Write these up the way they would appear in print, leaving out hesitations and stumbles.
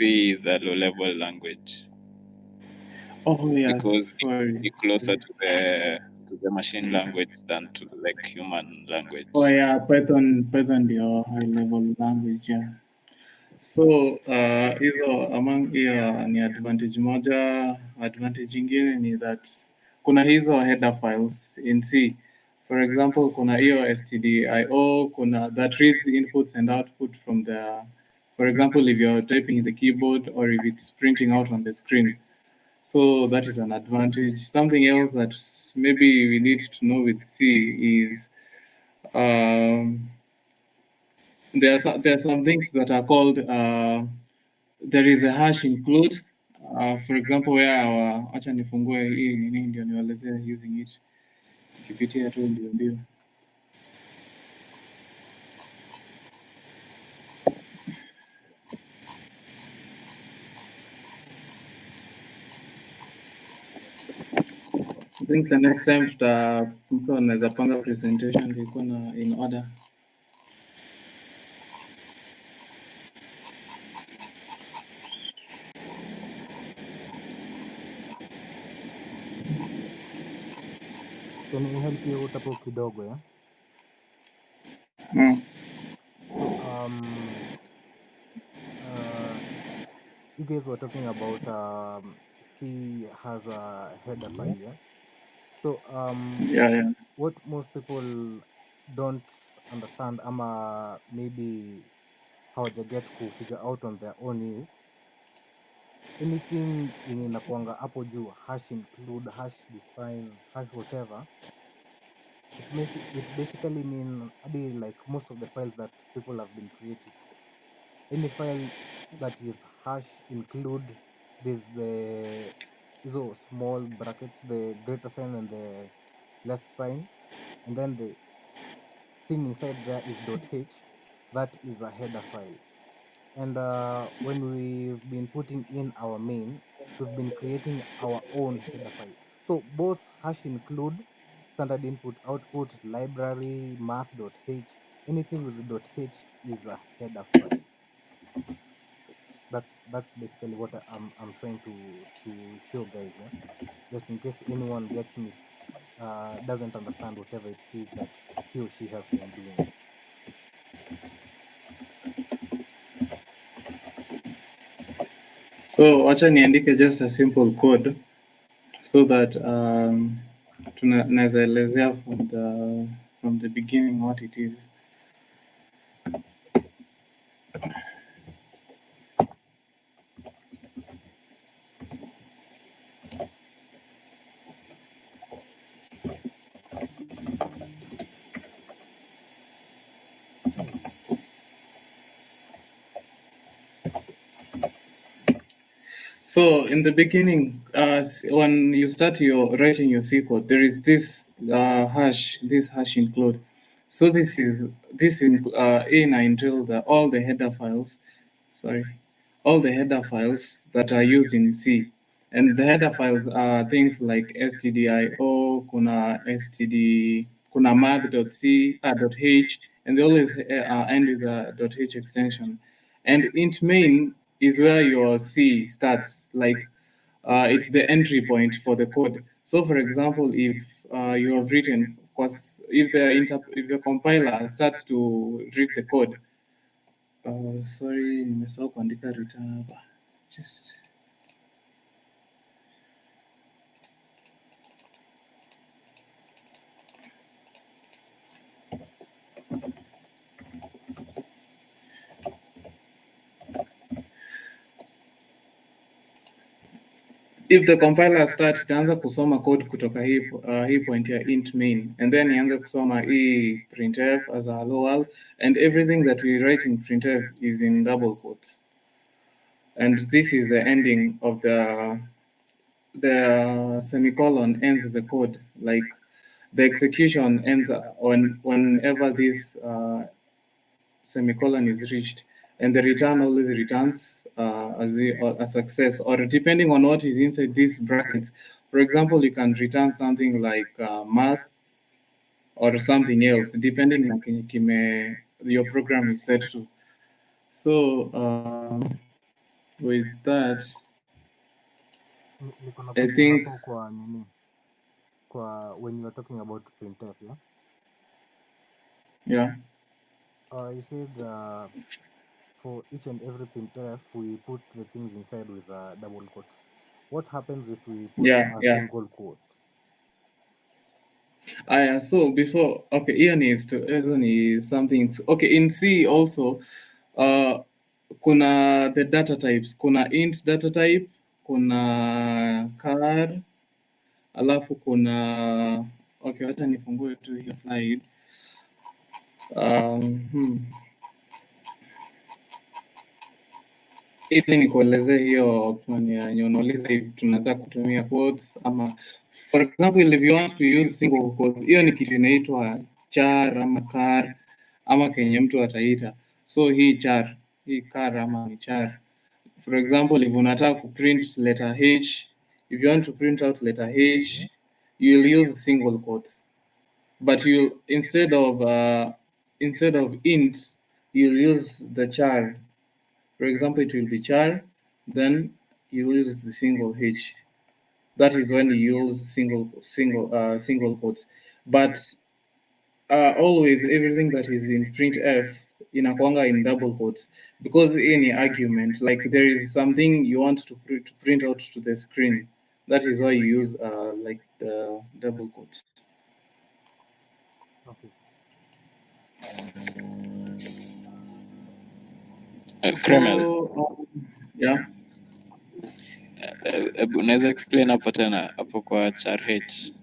C is a low-level language. Oh yes, because sorry. it's closer to the machine language than to like human language. Oh yeah, Python ndio high level language yeah. So hizo among hiyo ni advantage moja. Advantage ingine ni that kuna hizo header files in C. For example, kuna hiyo stdio, kuna that reads inputs and output from the, for example, if you're typing in the keyboard or if it's printing out on the screen. So that is an advantage. Something else that maybe we need to know with C is there are some things that are called there is a hash include. For example, where our acha nifungue hii nini ndio niwaelezea using it kipitia tu ndio. I think the next time mtu anaweza panga presentation ilikuwa na in order. Can I help you utapo kidogo ya? So, you guys were talking about C has a header file, yeah? So Yeah. what most people don't understand ama maybe hawajaget kufigure out on their own is anything yenye inakuanga hapo juu hash include, hash define, hash whatever, it basically mean like most of the files that people have been creating. Any file that is hash include, there's the those small brackets, the greater sign and the less sign, and then the thing inside there is .h. That is a header file. And when we've been putting in our main, we've been creating our own header file. So both hash include, standard input output, library, math.h, anything with the .h is a header file. That's basically what I'm trying to show guys, yeah? Just in case anyone doesn't understand whatever it is that he or she has been doing. So acha niandike just a simple code so that tunaweza elezea from the beginning what it is. So in the beginning, when you start writing your C code, there is this hash include. So this in until all the header files, all the header files that are used in C. And the header files are things like stdio, kuna mag.h, and they always end with a .h extension. And int main is where your C starts, like it's the entry point for the code. So for example, if you have written, because if the compiler starts to read the code, sorry, nimesahau kuandika return hapa. Just if the compiler start itaanza kusoma code kutoka hii point ya int main, and then ianze kusoma hii printf as a hello world, and everything that we write in printf is in double quotes, and this is the ending of the semicolon ends the code, like the execution ends whenever this semicolon is reached, and the return always returns as a success, or depending on what is inside these brackets. For example, you can return something like math or something else, depending on your program is set to. So with that, Niko na I question think, hapo kwa nini, kwa when you are talking about printf, yeah? yeah, You said for each and every printf we put the things inside with double quotes. What happens if we put yeah, a yeah. single quote? So before, okay, here needs to is something. Okay, in C also, kuna the data types, kuna int data type, kuna char, alafu kuna, okay, wacha nifungue tu hiyo slide. Ili nikuelezee hiyo option yenye unauliza hivi tunataka kutumia quotes ama, for example if you want to use single quotes, hiyo ni kitu inaitwa char ama char ama kenye mtu ataita. So hii char, hii char ama ni char. For example if unataka kuprint letter H, if you want to print out letter H, you will use single quotes, but you instead of int, you'll use the char. For example, it will be char, then you use the single h. That is when you use single quotes. But always everything that is in printf inakwanga in double quotes, because any argument, like there is something you want to print out to the screen. That is why you use like the double quotes. Okay. Kremel, Yeah. unaweza explain hapo tena hapo kwa char h,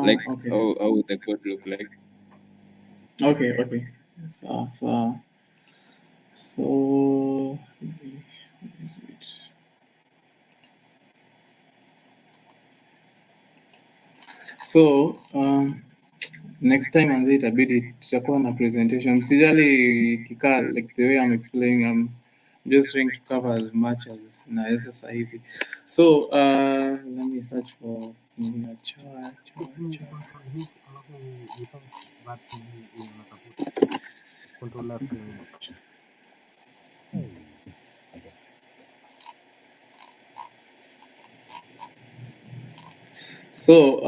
like Okay. how the code look like? Okay. So so next time anze itabidi tutakuwa na presentation. Msijali kikaa, like the way I'm explaining, I'm just trying to cover as much as naweza saa hizi. So let me search for char. Control H alafu we type that nini yenye unatafuta. Control F nini. So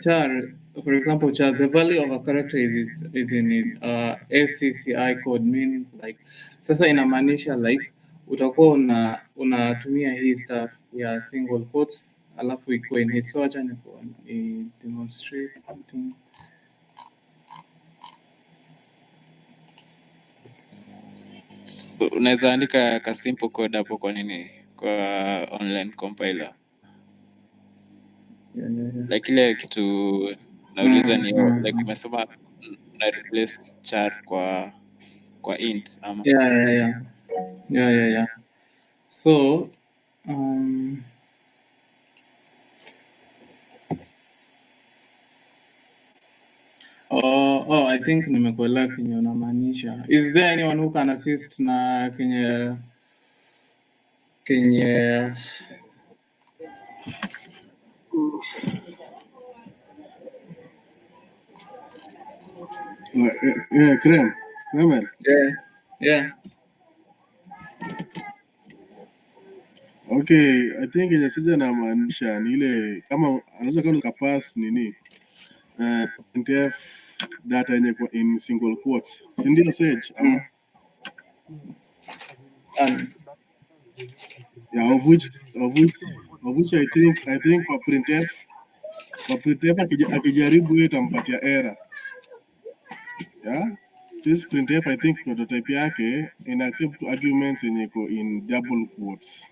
char, for example, char, the value of a character is in it, SCCI code, meaning like, sasa inamaanisha like utakuwa unatumia hii stuff ya single quotes alafu ikuwe in it. So acha ni demonstrate something. Unaweza andika ka simple code hapo kwa nini, kwa online compiler? Yeah. Like ile kitu nauliza ni like umesema una replace char kwa int ama? Yeah. So I think nimekuelewa kenye unamaanisha. Is there anyone who can assist na kenye Kremel. Yeah. Okay, I think yenye sija na maanisha ni ile kama anaweza kama ukapass nini printf data yenye kwa in single quotes, si ndio Sage? Yeah, of which I think kwa printf akijaribu hiyo itampatia error. Yeah, since printf I think prototype yake ina accept arguments yenye ko in double quotes.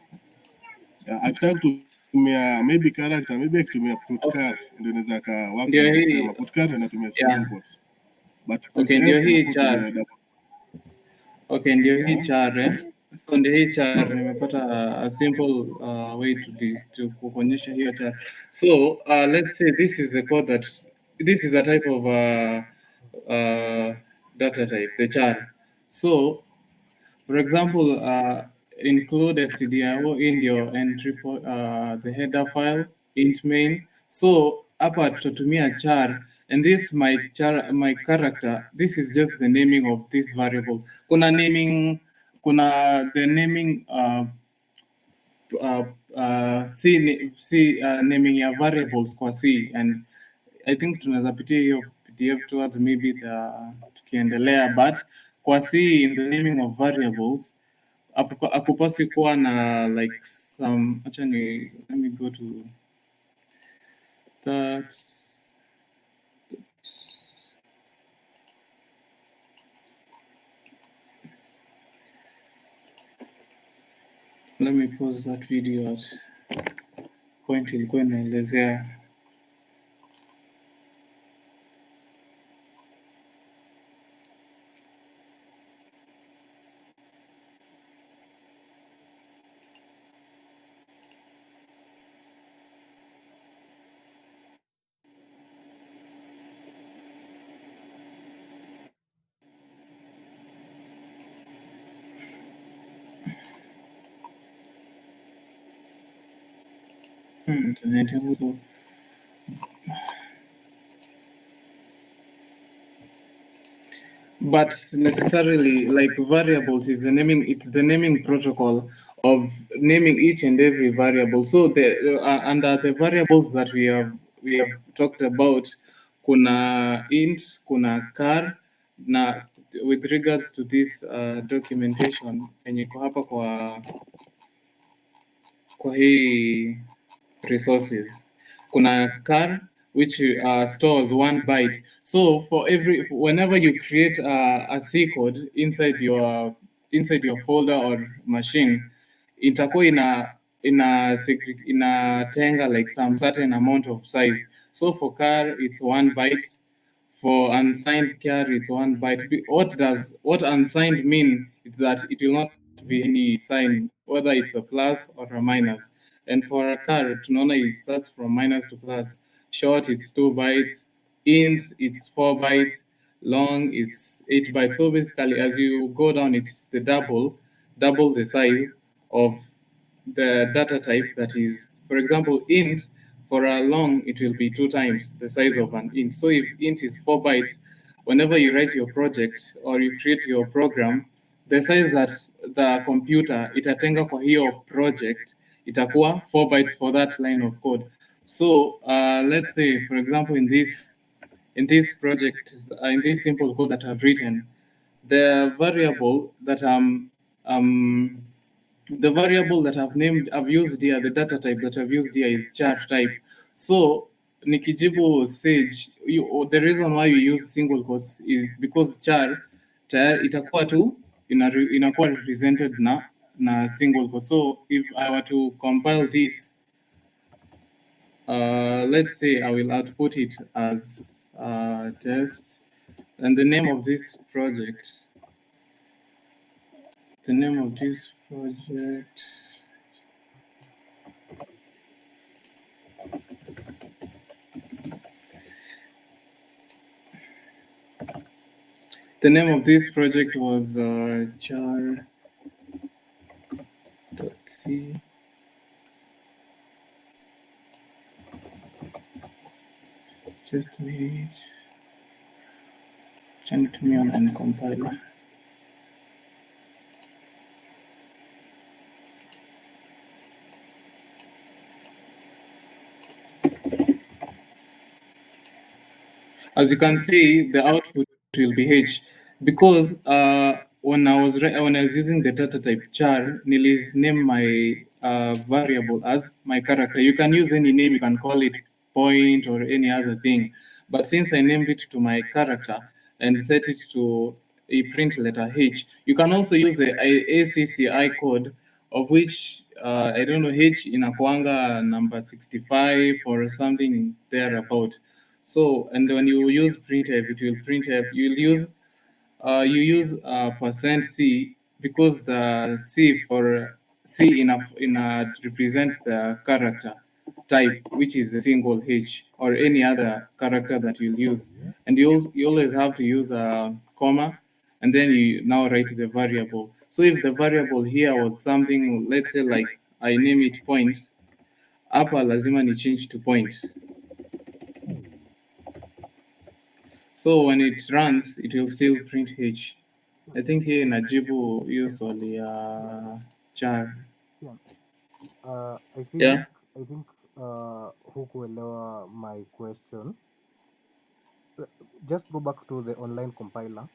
Yeah, akitaka kutumia maybe character, maybe akitumia putchar ndio inaweza ka wako kusema putchar inatumia single quotes. But okay, ndio hii double. Okay, ndio hii char. So ndio hii char nimepata a simple way to kuonyesha hiyo char. So let's say this is the code this is a type of data type, the char. So for example, include stdio in your entry the header file int main. So hapa tutatumia char, and this my character, this is just the naming of this variable. Kuna naming kuna the naming naming ya variables kwa C, and I think tunaweza pitia hiyo PDF towards maybe tukiendelea, but kwa C in the naming of variables akupasi kuwa na like some, acha ni let me go to that. Let me pause that video at point ilikuwa inaelezea internet yangu so but necessarily like variables is the naming, it's the naming protocol of naming each and every variable. So the under the variables that we have talked about, kuna int, kuna char, na with regards to this documentation yenye iko hapa kwa hii resources, kuna char which stores 1 byte. So for whenever you create a C code inside your folder or machine, itakuwa inatenga like some certain amount of size. So for char it's 1 byte, for unsigned char it's 1 byte. What unsigned mean is that it will not be any sign, whether it's a plus or a minus. And for a char, tunaona it starts from minus to plus. Short, it's 2 bytes. Int, it's 4 bytes. Long, it's 8 bytes. So basically, as you go down, it's the double the size of the data type that is, for example, int. For a long, it will be 2 times the size of an int. So if int is 4 bytes, whenever you write your project or you create your program, the size that the computer itatenga kwa hiyo project itakuwa 4 bytes for that line of code. So let's say, for example, in this project, in this simple code that I've written, the variable that I've used here, the data type that I've used here is char type. So nikijibu Sage, the reason why you use single quotes is because char itakuwa tu inakuwa represented na single quote. So if I were to compile this, let's say I will output it as test, and the name of this project, the name of this project was char.c. Just wait. Turn to me on and compile. As you can see, the output will be H, because when I was using the data type char, nilis name my variable as my character. You can use any name, you can call it point or any other thing. But since I named it to my character and set it to a print letter H, you can also use the ACCI code, of which I don't know, H inakuanga number 65 or something thereabout. So, and when you use printf, it will printf. You use %C, because the C for C represent the character type, which is a single H or any other character that you'll use. And you always have to use a comma, and then you now write the variable. So if the variable here was something, let's say like I name it points, hapa lazima ni change to points. So when it runs, it will still print H. I think hii inajibu hiyo swali ya Char. Yeah. I think Yeah. hukuelewa my question. Just go back to the online compiler.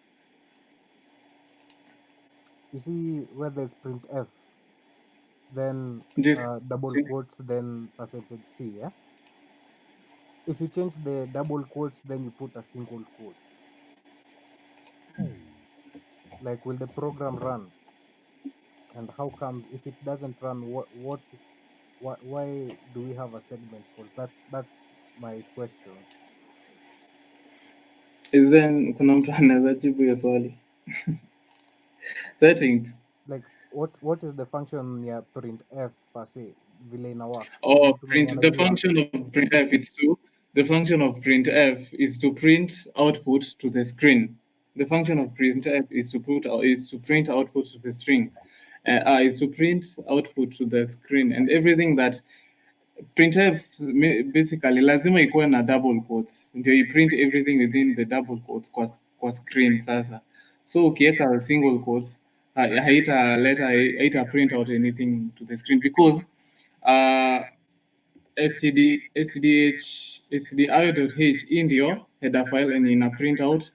You see where there's printf, then This double quotes, then %C, yeah? If you change the double quotes, then you put a single quotes. Like, will the program run? And how comes if it doesn't run, why do we have a segment fault? That's my question. is then kuna mtu anaweza jibu hiyo swali. Settings. Like, what is the function ya printf per se vile ina work? Oh, Mtu mwenye the anajua. function of printf is to the function of printf is to print output to the screen. The function of printf is to print output to the string. Is to print output to the screen, and everything that printf basically lazima ikuwe na double quotes ndio iprint everything within the double quotes kwa screen. Sasa so ukiweka single quotes haita print out anything to the screen because stdio.h hii ndio header file and ina print out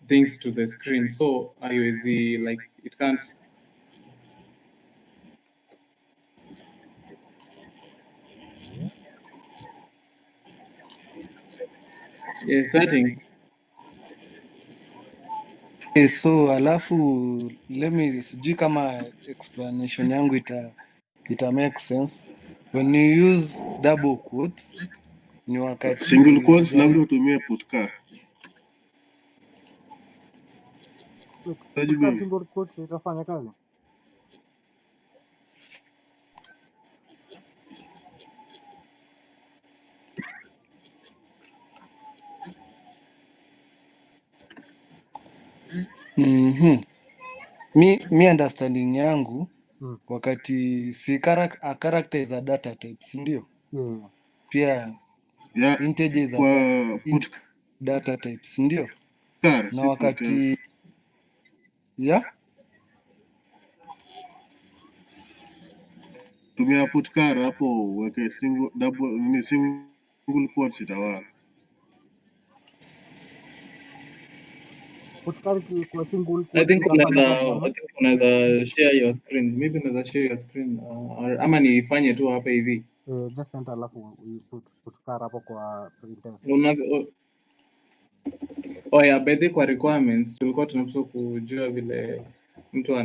things to the screen, so haiwezi like it can't. Yeah, settings. So alafu sijui kama explanation yangu ita make sense. When you use double quotes ni wakati single quotes labda utumie putka. Putka single quotes itafanya kazi? Mi understanding yangu wakati si a character is a data type, si ndio? Yeah. Pia integer is a data type, si ndio? Na wakati tumia putkar hapo weke single quotes itawaka. Putkar kwa single I quotes think itafanya kazi. unaweza share your screen. Maybe unaweza share your screen ama nifanye tu hapa hivi. Just enter alafu putkar hapo kwa printf. Yeah, by the kwa requirements tulikuwa tunapaswa kujua vile mtu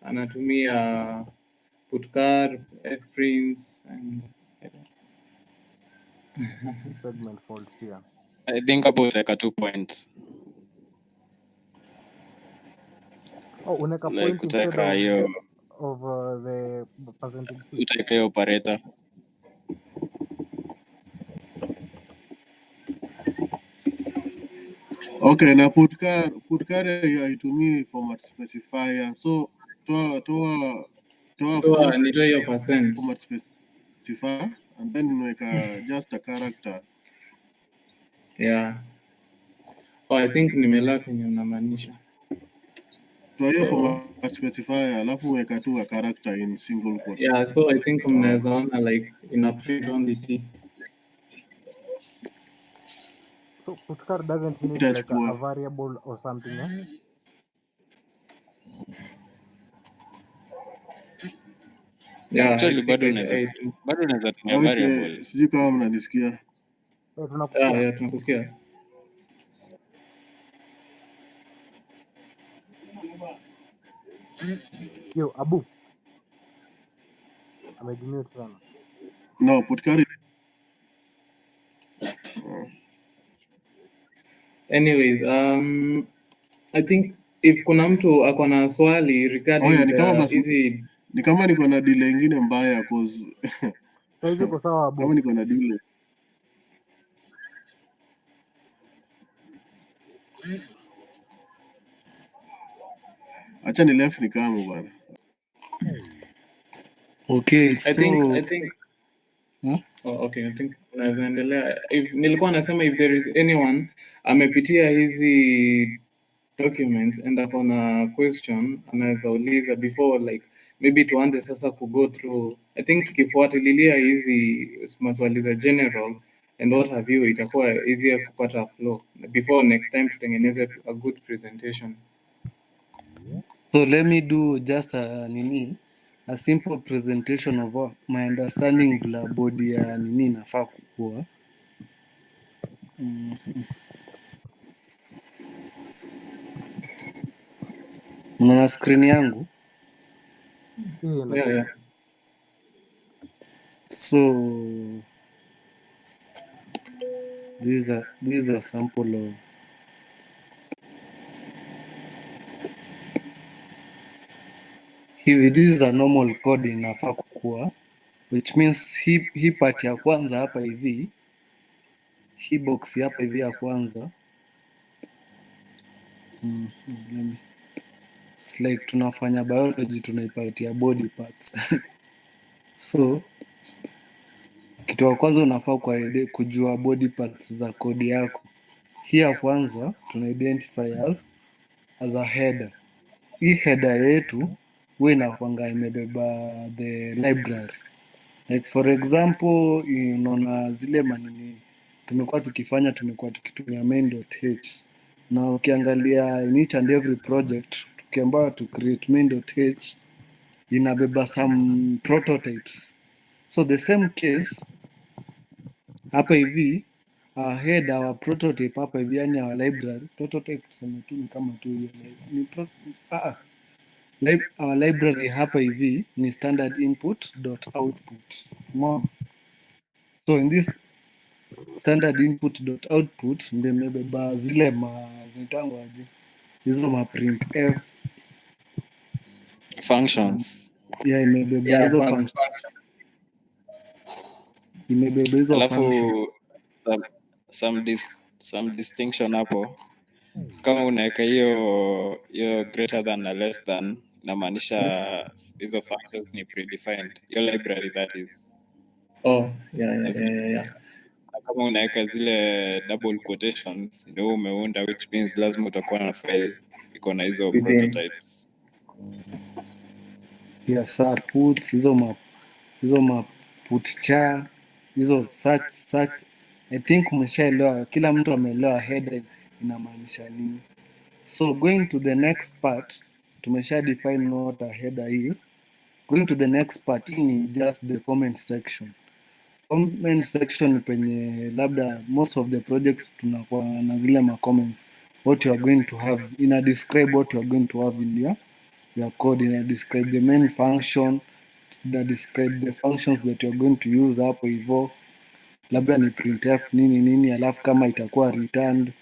anatumia putkar, fprints and segment fault pia. I think hapo utaweka 2 points. Unaweka Like point instead utaweka hiyo of the %C. utaweka hiyo operator. Okay, na putkar haitumii format specifier, so toa nitoa hiyo percent format specifier and then unaweka just a character. Yeah. I think nimeelewa kenye unamaanisha. Toa hiyo format specifier alafu weka tu a character in single quotes. Yeah, so I think mnaweza ona like ina print only T. So putkar doesn't need like a variable or something, yeah? Yeah, Actually bado unaweza tumia variable. Sijui kama mnanisikia. Tunakusikia. Yeah, tunakusikia. Yo, Abu. Amejimute sana. No, putkar. Anyways, I think if kuna mtu ako na swali regarding hizi ni kama niko na delay ingine mbaya cause sasa uko sawa Abu. Kama niko na delay. Acha ni left ni kama bwana. Okay, I think okay, I think naendelea. Nilikuwa nasema if there is anyone amepitia hizi documents and ako na question anaweza uliza before like maybe tuanze sasa kugo through. I think tukifuatilia hizi maswali za general and what have you, itakuwa easier kupata flow before next time tutengeneze a good presentation. So let me do just a simple presentation of my understanding vile body ya nini inafaa kukua. Mnaona screen yangu? Yeah. So these are sample of hivi, this is a normal code inafaa kukua, which means hii part ya kwanza hapa hivi, hii box hapa hivi ya kwanza, it's like tunafanya biology tunaipatia body parts. So kitu ya kwanza unafaa kujua body parts za kodi yako. Hii ya kwanza tuna identify as a header. Hii header yetu huwa inakuanga imebeba the library. Like for example, unaona zile manini tumekuwa tukitumia main.h, na ukiangalia in each and every project tukiambiwa to create main.h inabeba some prototypes. So the same case hapa hivi head our prototype hapa hivi, yani our library prototype tuseme tu ni kama tu hiyo our library hapa hivi ni standard input.output. So in this standard input.output ndio imebeba zile zinaitangwa aje hizo ma printf functions. Yeah, imebeba hizo functions. imebeba hizo function. Alafu some distinction hapo, kama unaweka hiyo greater than na less than, inamaanisha hizo functions ni predefined, your library that is. Yeah. Kama unaweka zile double quotations ndio umeunda, which means lazima utakuwa na file iko na hizo prototypes. Yes, puts hizo ma put cha hizo such. I think umeshaelewa, kila mtu ameelewa header inamaanisha nini. So going to the next part, tumesha define what a header is. Going to the next part ni just the comment section. Comment section penye labda most of the projects tunakuwa na zile ma comments, what you are going to have ina describe what you are going to have in your code, ina describe the main function, ina describe the functions that you are going to use hapo hivyo, labda ni printf nini, alafu kama itakuwa returned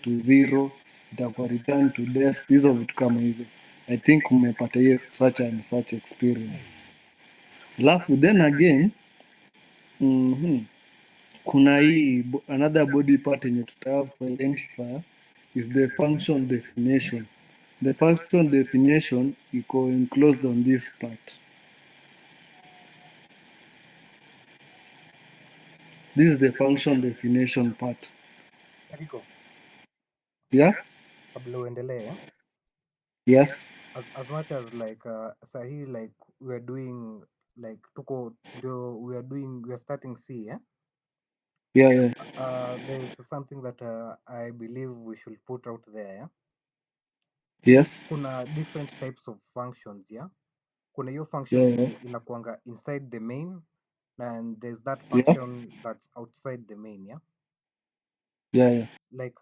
to 0, itakuwa returned to desk, hizo vitu kama hizo. I think umepata hiyo such experience. Alafu then again kuna hii another body part yenye tutahave to identify is the function definition. The function definition iko enclosed on this part. This is the function definition part. Rico, Yeah? kabla uendelee, Yes. as much as like sahi like we are doing like we are starting C, Yeah. there is something that I believe we should put out there. Yes. Kuna different types of functions, kuna hiyo function Yeah. yenye inakuanga inside the main and there's that Yeah. function that's outside the main, Yeah. like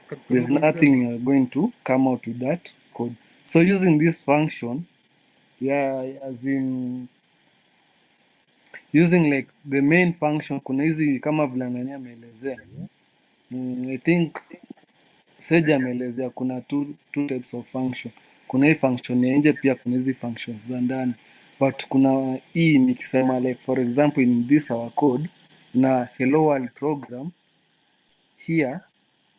Can There's you guys hear nothing me? you are going to come out with that code. So using this function, as in using like the main function, kuna hizi kama vile nani ameelezea. I think Sage ameelezea kuna two types of function. Kuna hii function ya nje, pia kuna hizi functions za ndani, but kuna hii nikisema like for example in this our code na hello world program here,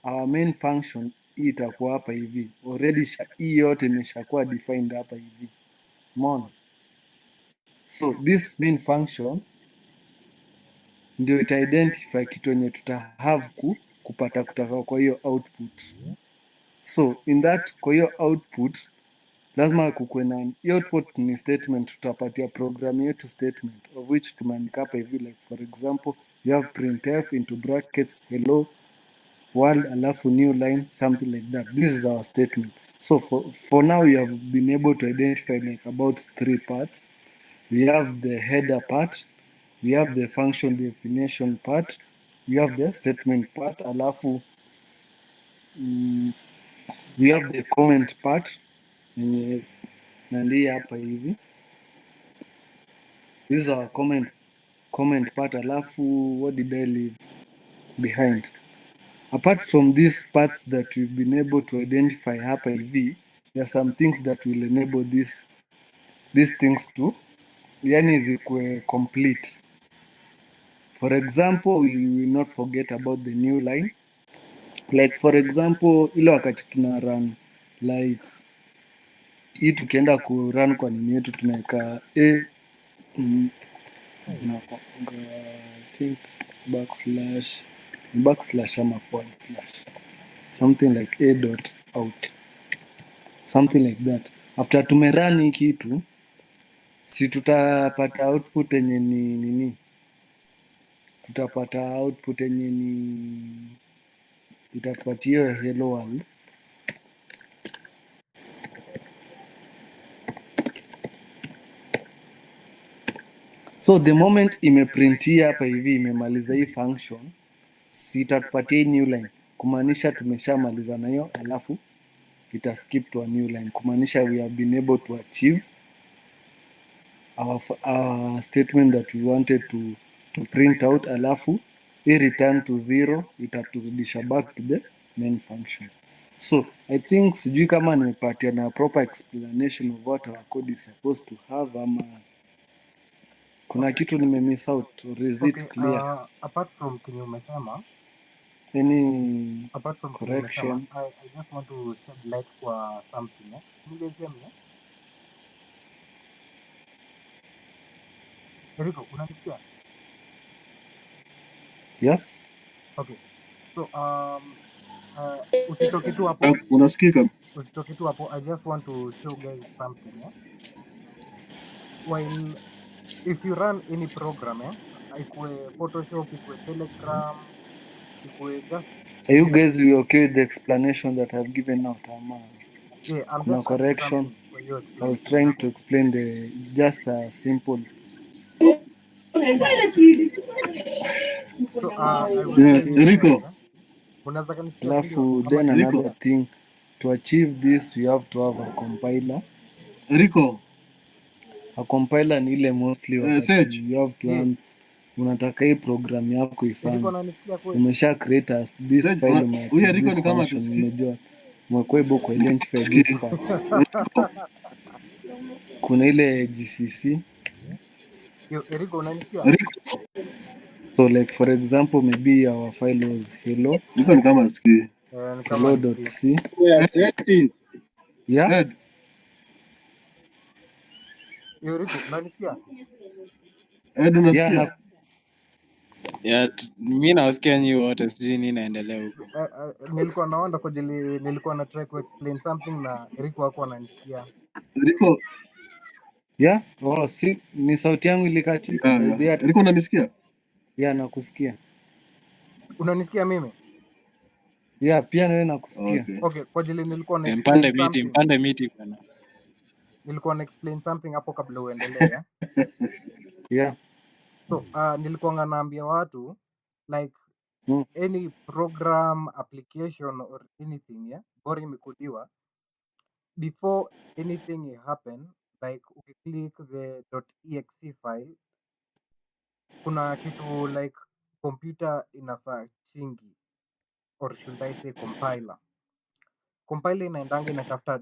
our main function hii itakuwa hapa hivi already, hii yote imeshakuwa defined hapa hivi, umeona? So this main function ndio ita identify kitu yenye tuta have kupata kutoka kwa hiyo output. So in that, kwa hiyo output lazima kukuwe na hiyo output ni statement, tutapatia program yetu statement of which tumeandika hapa hivi, like for example you have printf into brackets hello world alafu new line something like that. This is our statement. So for now you have been able to identify like about 3 parts. We have the header part, we have the function definition part, we have the statement part, alafu we have the comment part yenye nandi hapa hivi. This is our comment part, alafu what did I leave behind? Apart from these parts that we've been able to identify hapa hivi, there are some things that will enable these things to yani zikuwe complete. For example, we will not forget about the new line. Like for example, ile wakati tuna run like hii, tukienda ku run kwa nini yetu tunaweka I think backslash ama forward slash something like a dot out, something like that. After tumerun hii kitu, si tutapata output yenye ni nini, tutapata output yenye ni itapatia hello world. So the moment imeprintia hapa hivi, imemaliza hii function, si itatupatia new line, kumaanisha tumeshamaliza na hiyo, alafu ita skip to a new line, kumaanisha we have been able to achieve our statement that we wanted to print out, alafu hii return to 0 itaturudisha back to the main function. So I think sijui kama nimepatia na proper explanation of what our code is supposed to have, ama kuna kitu nimemiss out, or is it clear? Apart from kenye umesema, Any apart from kenye umesema, correction? I just want to shed light kwa something. Can you guys hear me? Eriko, unanisikia? Yes. Okay. So usitoke tu hapo. Unasikika? Usitoke tu hapo. I just want to show guys something. While if you run any program, ikue Photoshop, ikue Telegram, ikue just Are you any, guys okay with the explanation that I've given out, ama yeah, I'm kuna just adding correction? something for your I was explanation. trying to explain the just a simple. So I was Yeah, saying Rico, guys, unaweza kanisikia si ndio? Alafu Ama then ni another thing, to achieve this you have to have a compiler. Rico, A compiler ni ile mostly wakati Sage. you have to yes. unataka hii program yako Eriko ifanye, ananisikia kweli? umesha create this Sage, file, huyu umeachieve Rico this ni kama function, tusikii. umejua umekuwa able ku identify these parts. Kuna ile GCC, Yo, Eriko unanisikia? Rico, so like for example maybe our file was Rico ni kama asikii. Ni kama nisikii. hello.c. Yeah. Ed, Yo, Eriko unanisikia? Ed Yeah, unasikia? Mi nawasikia nyi wote, sijui nini inaendelea huko. Nilikuwa naona kwa ajili nilikuwa na try to explain something na Eriko hakuwa ananisikia. Rico, yeah. Oh, si ni sauti yangu ilikatika by the way. Rico unanisikia? Yeah, nakusikia. Unanisikia mimi? Yeah, pia nawe nakusikia. Okay. Okay, kwa ajili nilikuwa na explain something. Mpande miti bwana. Nilikuwa na explain something hapo kabla uendelee. Yeah. So nilikuwa naambia watu like any program, application or anything, yeah, bora imekodiwa, before anything happen, like ukiclick the .exe file, kuna kitu like computer inasachingi, or should I say compiler. Compiler inaendanga inatafuta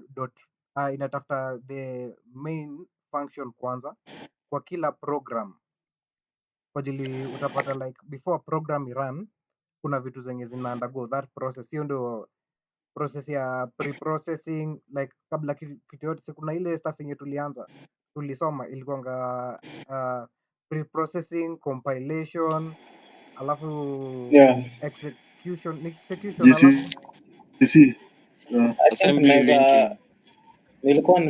the main function kwanza kwa kila program, kwa ajili utapata like before program run kuna vitu zenye zina undergo that process. Hiyo ndio process ya pre-processing, like kabla kitu yote, si kuna ile stuff yenye tulisoma ilikuwanga pre-processing, compilation, alafu Yes. execution, alafu GCC. I think assembly naweza linking.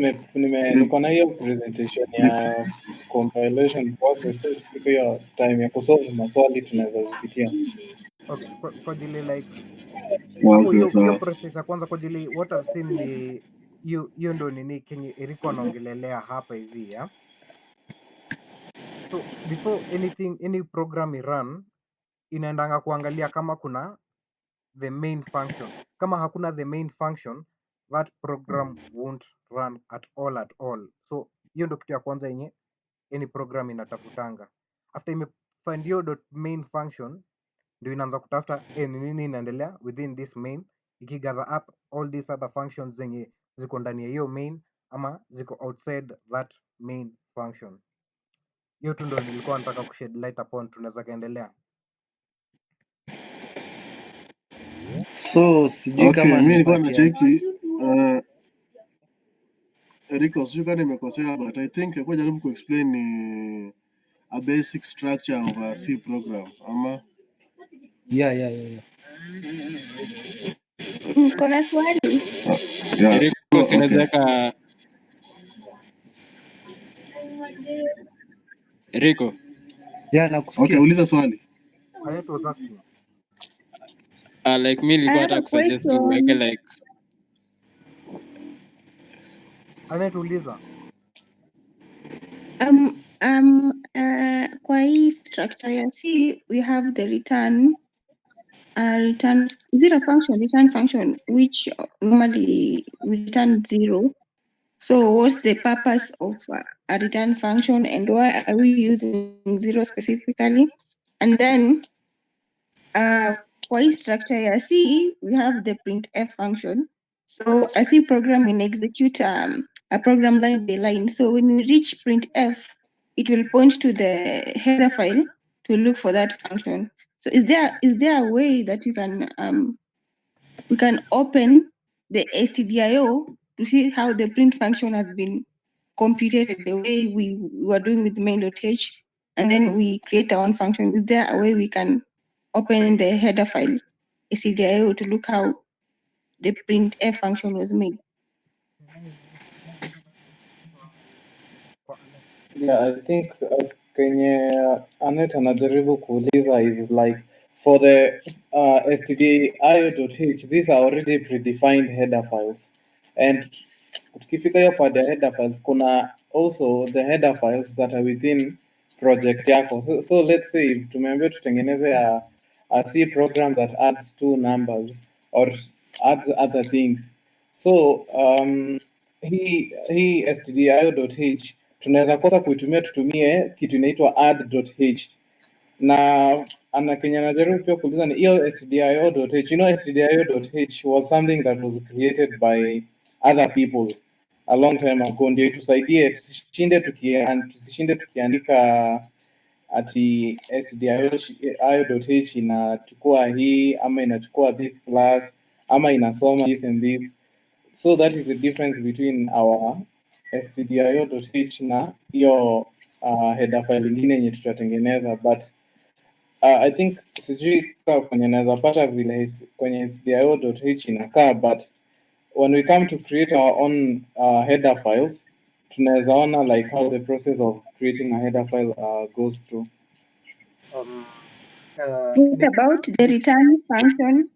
nilikuwa na hiyo presentation ya compilation process, so tukifika hiyo time ya kusolve maswali tunaweza zipitia. okay, kwa ajili like hapo Okay, hiyo sawa. process ya kwanza, kwa ajili what I've seen ni hiyo ndo nini kenye Eriko anaongelelea hapa hivi ya. So before any program run inaendanga kuangalia kama kuna the main function. Kama hakuna the main function, that program won't run at all. So hiyo ndo kitu ya kwanza yenye any program inatafutanga. After imefind hiyo main function, ndio inaanza kutafuta ni nini inaendelea within this main, ikigather up all these other functions zenye ziko ndani ya hiyo main ama ziko outside that main function. Hiyo tu ndo nilikuwa nataka kushed light upon, tunaweza kaendelea. So sijui Okay, kama mi nilikuwa nimepatia. nacheki Rico, sijui kama nimekosea, but I think kwa jaribu kuexplain ni a basic structure of a C program ama Yeah. Kuna swali. yeah, Eriko, so, okay. sinaweza Eriko. Yeah, Okay, nakusikia. uliza swali. Anet was asking. Like mi I nilikuwa have nataka a kusuggest uweke question. like Anet uliza. Kwa hii structure ya C, we have the return. Is it a function? Return function, which normally we return 0. So what's the purpose of a return function, and why are we using 0 specifically? And then kwa hii structure ya C, we have the printf function. So a C program will execute a program line by line. So when we reach printf, it will point to the header file to look for that function. So is there a way that we can open the stdio to see how the print function has been computed the way we were doing with main.h, and then we create our own function? Is there a way we can open the header file stdio to look how the printf function was made? Yeah, I think kenye Anet anajaribu kuuliza is like for the stdio.h, these are already predefined header files, and tukifika hiyo part ya header files kuna also the header files that are within project yako. So let's say if tumeambiwa tutengeneze a C program that adds 2 numbers or adds other things. So hii stdio.h tunaweza kosa kuitumia, tutumie kitu inaitwa add.h, na Kenya najaribu pia kuuliza ni hiyo stdio.h. You know, stdio.h was something that was created by other people a long time ago, ndio itusaidie tusishinde tukiandika ati stdio.h inachukua hii ama inachukua this class ama inasoma this and this. So that is the difference between our stdio.h na hiyo header file ingine yenye tutatengeneza, but I think sijui kwenye naweza pata vile kwenye stdio.h inakaa, but when we come to create our own header files, tunaweza ona like how the process of creating a header file goes through. What about the return function?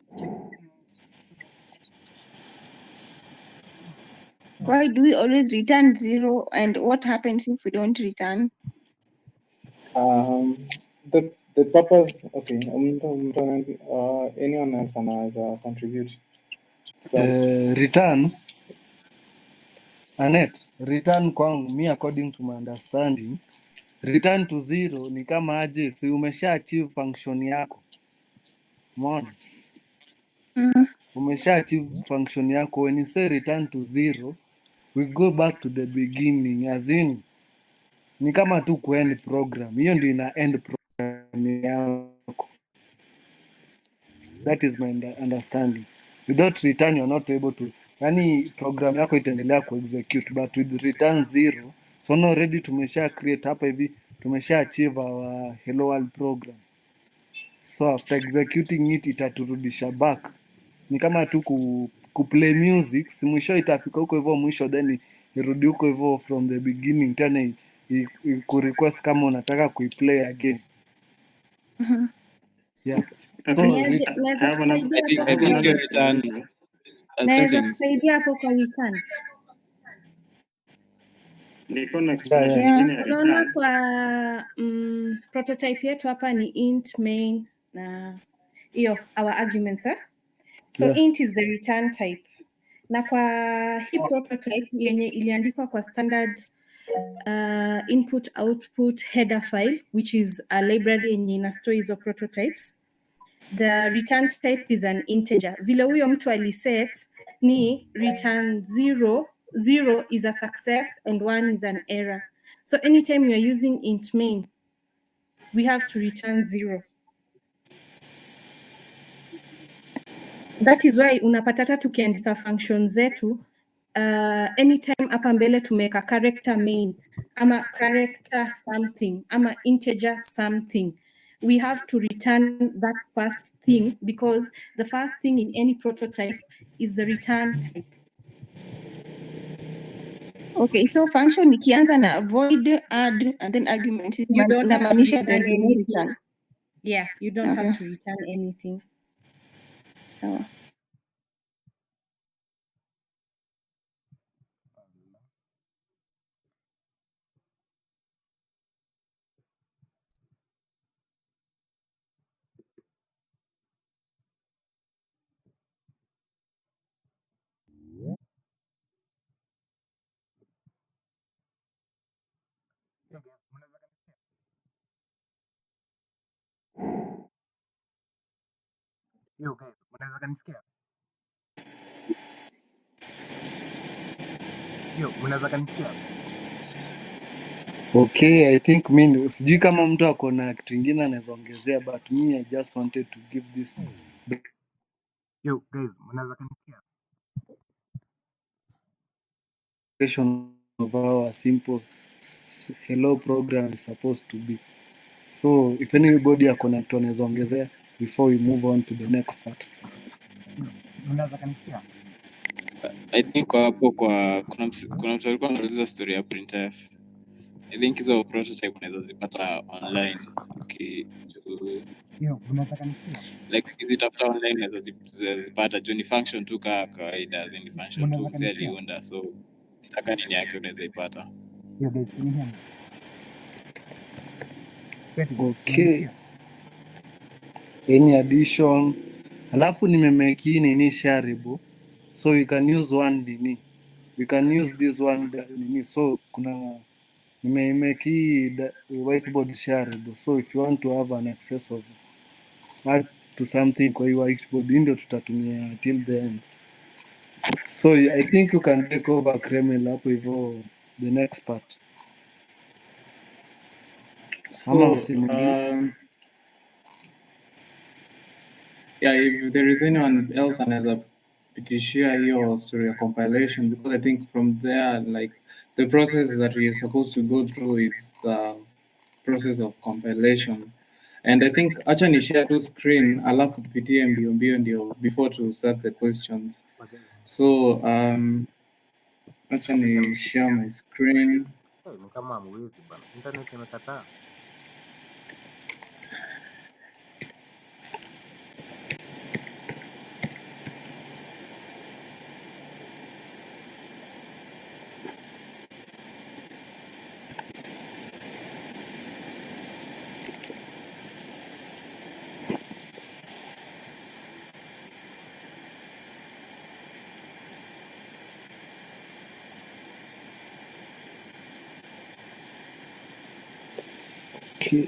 Why do we always return 0, and what happens if we don't return? The the purpose. Okay, anyone else anaweza contribute that. Return, Annette, return kwangu mi according to my understanding, return to zero ni kama aje, si umesha achieve function yako, umeona? Umesha achieve function yako. When you say return to zero, we go back to the beginning, as in ni kama tu kuend program, hiyo ndio ina end program yako. That is my understanding. Without return you're not able to, yani program yako itaendelea kuexecute, but with return zero, so now already tumesha create hapa hivi, tumesha achieve our hello world program, so after executing it itaturudisha back. Ni kama tu kuplay music, si mwisho itafika huko hivyo mwisho, then irudi huko hivyo from the beginning tena kurequest kama unataka kuiplay again. Yeah. So I think your return as naweza something. kusaidia hapo kwa return. Unaona kwa prototype yetu hapa ni int main na hiyo our arguments so Yeah. int is the return type, na kwa hii prototype yenye iliandikwa kwa standard input output header file which is a library yenye ina store hizo prototypes, the return type is an integer. Vile huyo mtu aliset ni return 0 is a success and 1 is an error. So anytime you are using int main, we have to return 0. That is why unapata hata tukiandika function zetu anytime hapa mbele tumeka character main ama character something ama integer something, we have to return that first thing because the first thing in any prototype is the return type. Okay, so function ikianza na void, add and then argument You don't have to inamaanisha there return will be no anything. return. Yeah, you don't Okay. have to return anything. Sawa. Yo guys, mnaweza kanisikia? Yo, mnaweza kanisikia? Okay, I think mi sijui kama mtu ako na kitu ingine anaweza ongezea, but me I just wanted to give this Yo guys, mnaweza kanisikia? version of our simple hello program is supposed to be. So if anybody ako na kitu anaweza ongezea before we move on to the next part. Mnaweza kanisikia? I think kwa hapo kuna mtu alikuwa anauliza story ya printf. I think hizo prototype unaweza zipata online. Yo, mnaweza kanisikia? Like ukizitafuta online unaweza zipata juu ni function tu kaa kawaida, ni function tu msi aliunda, so kitaka nini yake unaweza ipata. Yo guys, can you hear me? Okay. Any addition? Alafu nimemeki nini shareable, so we can use one nini, we can use this one nini, so kuna nimemeki whiteboard shareable, so if you want to have an access of add to something kwa hii whiteboard ndio tutatumia till the end. So I think you can take over Kreml hapo hivyo the next part. So yeah, if there is anyone else anaweza pitishia hiyo story ya compilation, because I think from there, like the process that we are supposed to go through is the process of compilation, and I think acha ni share tu screen alafu tupitie mbio mbio ndio before to start the questions. So acha ni share my screen. Ni kama hamwezi bana. Internet imekataa. Okay.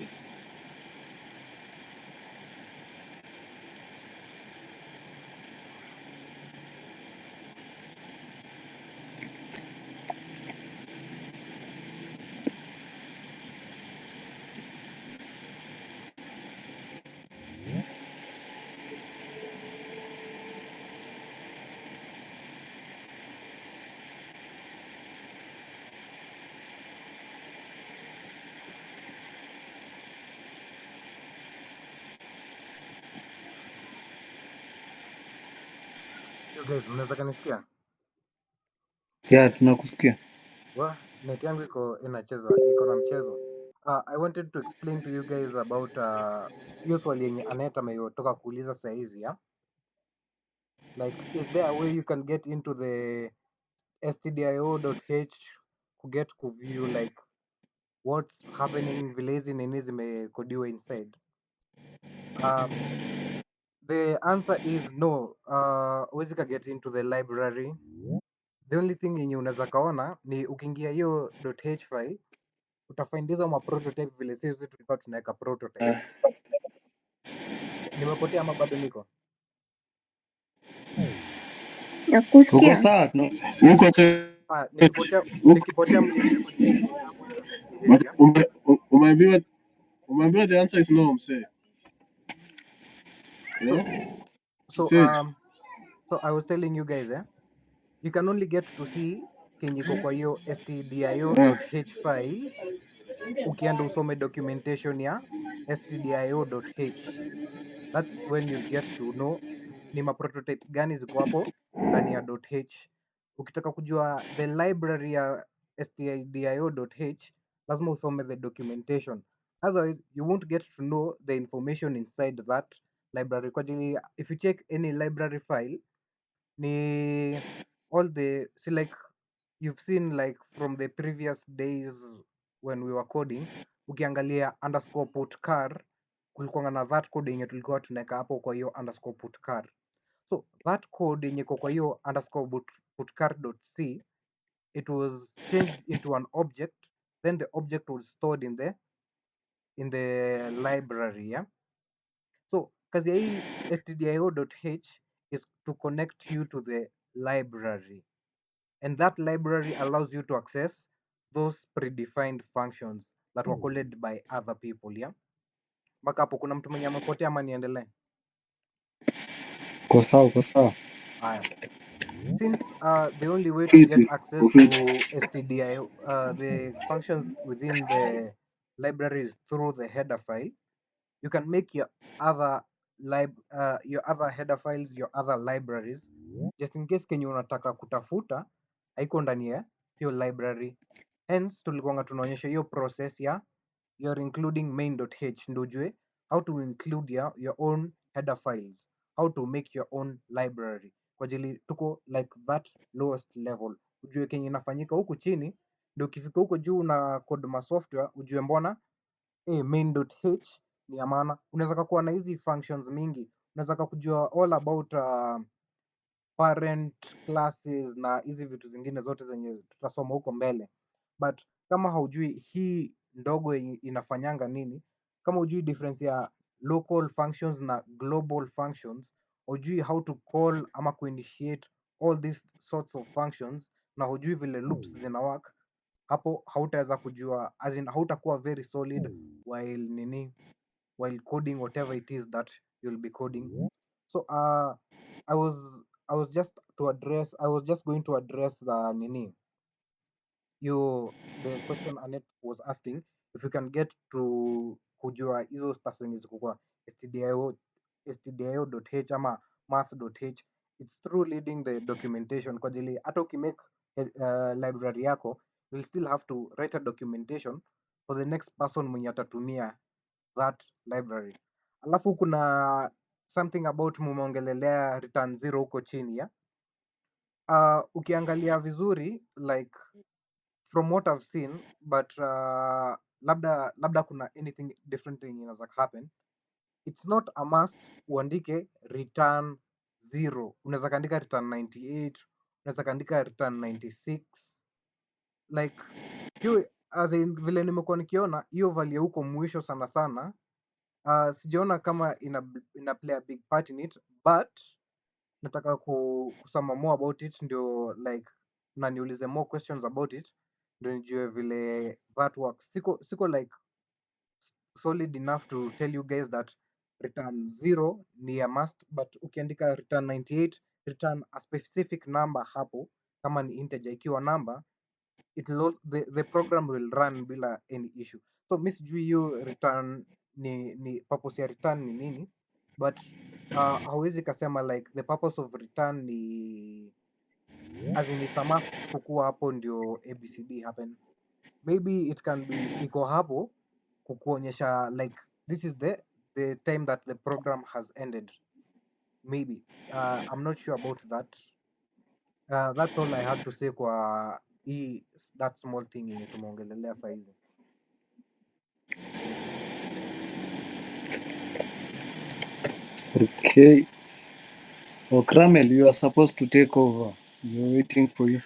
You guys mnaweza kanisikia? Yeah, tunakusikia. Net yangu iko na mchezo. I wanted to explain to you guys about hiyo swali yenye Anet ametoka kuuliza saa hizi, yeah? Like, is there a way you can get into the stdio.h to get to view like what's happening vile hizi nini zimekodiwa inside? The answer is no. Huwezi ka get into the library. The only thing yenye unaweza kaona ni ukiingia hiyo .h file utafind hizo ma prototype vile sisi tulikuwa tunaweka prototype. Nimepotea ama bado niko? Uko Nakusikia. sawa? Uko check. Nikipotea mniambie kwenye screen hapo ndio But message, yeah? umeambiwa the answer is no, msee. So Yeah? so Sage. so I was telling you guys, you can only get to see kenye iko kwa hiyo stdio.h file ukienda usome documentation ya stdio.h. That's when you'll get to know ni ma prototypes gani ziko hapo ndani ya .h. Ukitaka kujua the library ya stdio.h lazima usome the documentation, otherwise you won't get to know the information inside that library. Kwa ajili if you check any library file ni all the like you've seen like from the previous days when we were coding, ukiangalia underscore put car kulikuwa na that code yenye tulikuwa tunaweka hapo kwa hiyo underscore put car. So that code yenye iko kwa hiyo underscore put car.c, it was changed into an object, then the object was stored in the library, yeah. So kazi ya hii stdio.h is to connect you to the library, and that library allows you to access those predefined functions that were called by other people, yeah. Mpaka hapo kuna mtu mwenye amepotea ama niendelee? Uko sawa. Haya. Since the only way to get access to stdio, the functions within the library is through the header file, you can make your other header files, your other libraries, just in case kenye unataka kutafuta haiko ndani ya hiyo library. Hence tulikuanga tunaonyesha hiyo process ya you're including main.h ndo ujue how to include your own header files, how to make your own library, kwa ajili tuko like that lowest level, ujue kenye inafanyika huku chini ndio ukifika huko juu na code ma software ujue mbona main.h ni ya maana. Unaweza kakuwa na hizi functions mingi, unaweza kakujua all about parent classes na hizi vitu zingine zote zenye tutasoma huko mbele, but kama haujui hii ndogo inafanyanga nini, kama hujui difference ya local functions na global functions, hujui how to call ama kuinitiate all these sorts of functions, na hujui vile loops zina work, hapo hautaweza kujua, as in hautakuwa very solid while coding whatever it is that you'll be coding. So I was I was just going to address the nini, the question Annette was asking, if you can get to kujua hizo stuff zenye ziko kwa stdio.h ama math.h, it's through reading the documentation, kwa ajili hata ukimake library yako you'll still have to write a documentation for the next person mwenye atatumia that library. Alafu kuna something about mumeongelelea return zero huko chini ya ukiangalia vizuri like from what I've seen, but labda kuna anything different yenye inaweza happen, it's not a must uandike return zero. Unaweza kaandika return 98, unaweza kaandika return 96, like hiyo as in, vile nimekuwa nikiona hiyo value huko mwisho sana sana, sijaona kama ina play a big part in it, but nataka kusoma more about it ndio like na niulize more questions about it ndio nijue vile that works. Siko like solid enough to tell you guys that return 0 ni a must, but ukiandika return 98, return a specific number hapo, kama ni integer ikiwa number, the program will run bila any issue. So mi sijui hiyo return ni purpose ya return ni nini, but hauwezi kasema like the purpose of return ni as in it's a must kukuwa hapo ndio abcd happen. Maybe it can be iko hapo kukuonyesha like this is the time that the program has ended, maybe. I'm not sure about that. That's all I had to say kwa that small thing yenye tumeongelelea saizi. Okay. Kramel, you are supposed to take over. We're waiting for you.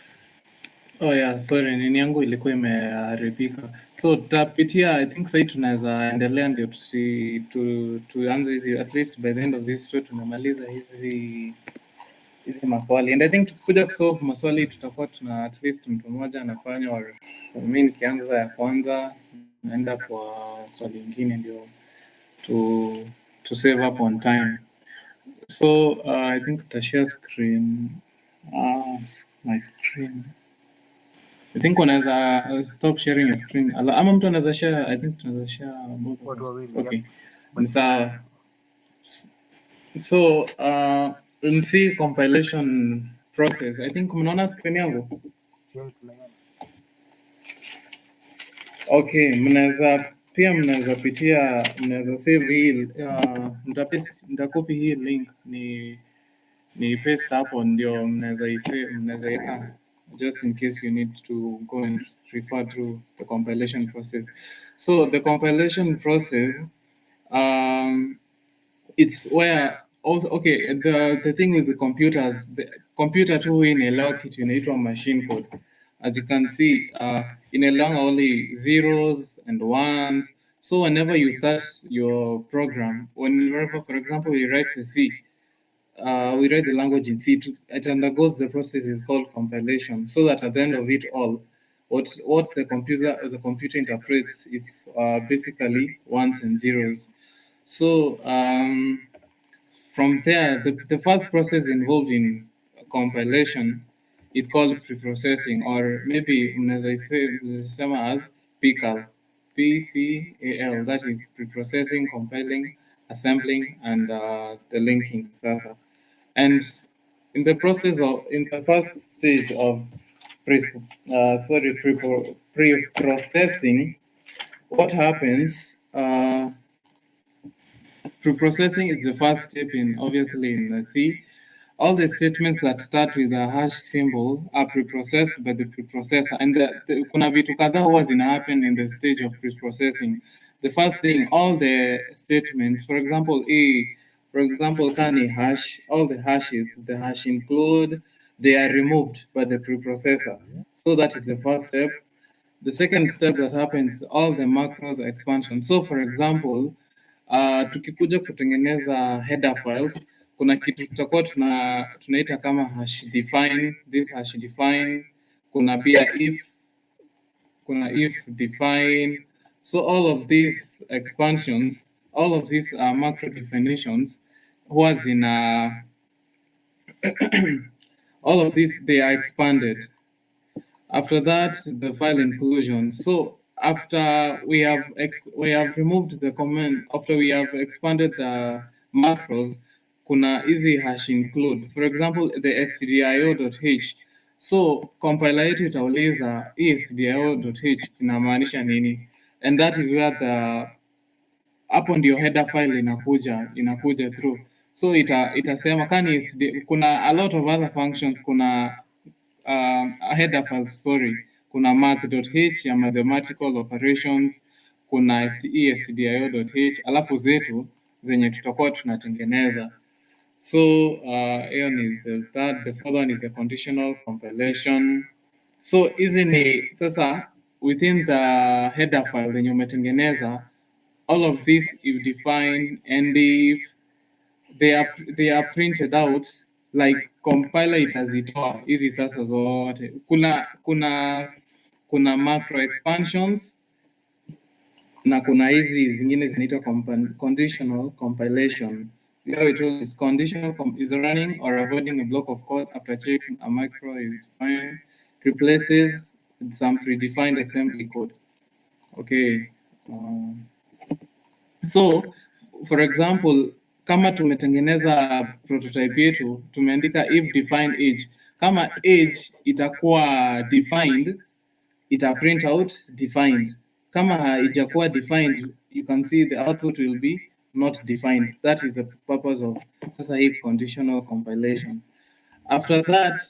Oh yeah, sorry, nini yangu ilikuwa imeharibika. So tutapitia, I think sahii tunaweza endelea ndio tuanze hizi, at least by the end of this show tumemaliza hizi maswali. And I think tukikuja kusolve maswali tutakuwa tuna at least mtu mmoja anafanya, or mimi nikianza ya kwanza naenda kwa swali lingine ndio to save up on time. So I think tutashare screen. My screen. I think unaweza stop sharing your screen. Ama mtu anaweza share, I think tunaweza share both of us. Okay. Ni sawa. So we'll see compilation process. I think mnaona screen yangu? Okay, mnaweza pitia, mnaweza save hii, nitakopi hii link ni paste hapo ndio mnaweza iweka just in case you need to go and refer through the compilation process. So the compilation process, it's where also, okay, the thing with the computers, the computer tu inaelewa kitu inaitwa machine code. As you can see, inaelewa only zeros and ones. So whenever you start your program, whenever, for example, you write the C, we write the language in C, it undergoes the process is called compilation, so that at the end of it all, what the computer interprets, it's basically ones and zeros. So from there, the first process involved in compilation is called preprocessing, or maybe mnaweza sema as PCAL, PCAL, that is preprocessing, compiling, assembling, and the linking. And in the process of, in the first stage of pre-processing, what happens? Pre-processing is the first step in, obviously, in the C. All the statements that start with a hash symbol are pre-processed by the preprocessor, and kuna vitu kadhaa huwa zina happen in the stage of pre-processing. The first thing, all the statements, for example, kani hash, all the hashes, the hash include, they are removed by the preprocessor. So that is the first step. The second step that happens, all the macros expansion. So for example, tukikuja kutengeneza header files, kuna kitu tutakuwa tunaita kama hash define, this hash define, kuna pia if define. So all of these expansions, all of these macro definitions huwa zina all of these, they are expanded. After that, the file inclusion. So after we have removed the comment, after we have expanded the macros, kuna easy hash include. For example, the stdio.h. So compiler yetu itauliza stdio.h inamaanisha nini, and that is where the hapo ndio header file inakuja through. So itasema kani kuna a lot of other functions, kuna header files, sorry, kuna math.h ya mathematical operations, kuna stdio.h, alafu zetu zenye tutakuwa tunatengeneza. So hiyo ni the third. The fourth one is a conditional compilation. So hizi ni sasa within the header file yenye umetengeneza, all of this if define and if they are printed out like compiler itazitoa hizi sasa zote. Kuna macro expansions na kuna hizi zingine zinaitwa conditional compilation. Here it is conditional is running or avoiding a block of code after checking a macro is defined, replaces some predefined assembly code. Okay. So for example, kama tumetengeneza prototype yetu tumeandika if defined age, kama age itakuwa defined ita print out defined. Kama haijakuwa defined, you can see the output will be not defined. That is the purpose of sasa hii conditional compilation. After that,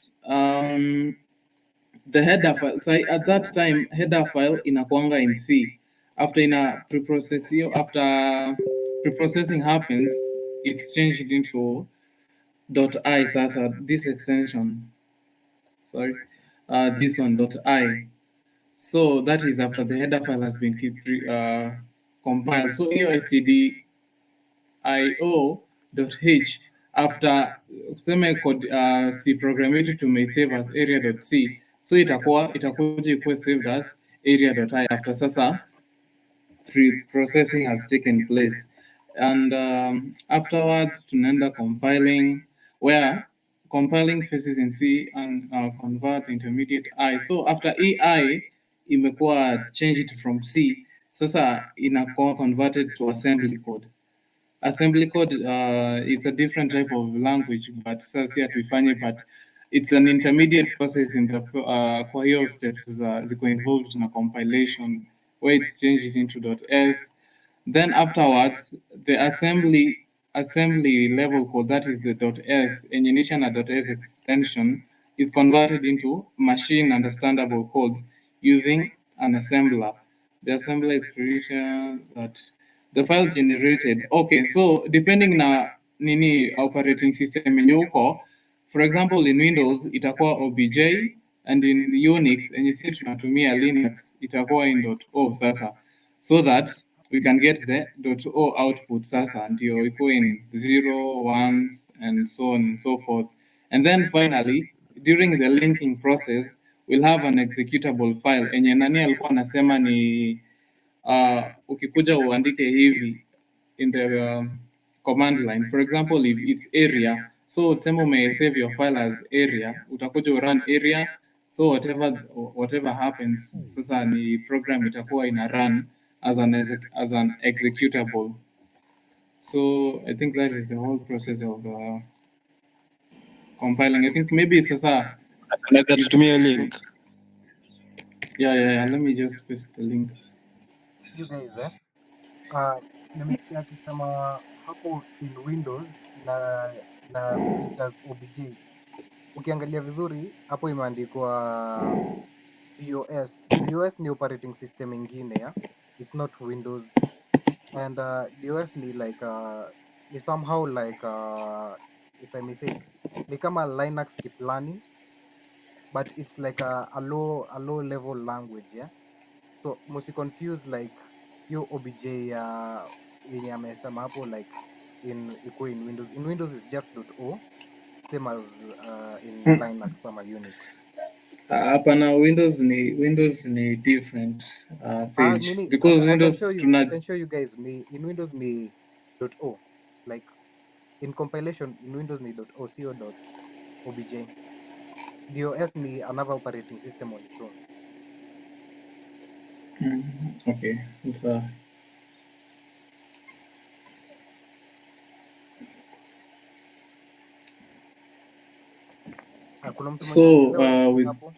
the header file, so at that time header file inakuanga in C. After preprocessing happens, it's changed into .i sasa, this extension. Sorry, this one .i. So that is after the header file has been compiled. So here stdio.h after tuseme code C program yetu tumesave as area.c, so itakuja ikuwe saved as area.i after sasa pre-processing has taken place. And afterwards tunaenda compiling, where compiling phases in C and convert intermediate I. So after EI imekuwa changed from C, sasa inakuwa converted to assembly code. Assembly code it's a different type of language, but sasa hatuifanye, but it's an intermediate process in the kwa hiyo steps ziko involved na compilation, where it's changed into .s. Then afterwards the assembly level code, that is the .s, enyenisha na .s extension, is converted into machine understandable code using an assembler. The assembler is created that the file generated. Okay, so depending na nini operating system yenye uko, for example in Windows itakuwa obj, and in Unix enye sisi tunatumia Linux itakuwa in .o sasa, so that we can get the .o output sasa ndio iko in 0, 1s and so on and so forth. And then finally during the linking process we'll have an executable file enye nani alikuwa anasema ni ukikuja uandike hivi in the command line. For example, if it's area, so tuseme ume save your file as area, utakuja run area, so whatever happens sasa ni program itakuwa ina run as an executable. So I think that is the whole process of compiling. I think maybe sasa Anaweza tutumie link. yeah, let me just paste the link. You guys nimesikia akisema hapo in Windows na print as obj. Ukiangalia vizuri hapo imeandikwa DOS. DOS ni operating system ingine ya, it's not Windows. And DOS ni like ni somehow like if I may say ni kama Linux kiplani, but it's like a low level language, yeah. So must confuse like hiyo obj yenye amesema hapo, like iko in Windows. In Windows is just .o, same as in Linux ama Unix. Hapana, Windows ni different Sage, because Windows I can show you guys in Windows ni .o, like in compilation in Windows ni .o, sio .obj. DOS ni another operating system on its own. Okay, it's Kuna mtu so with hapo?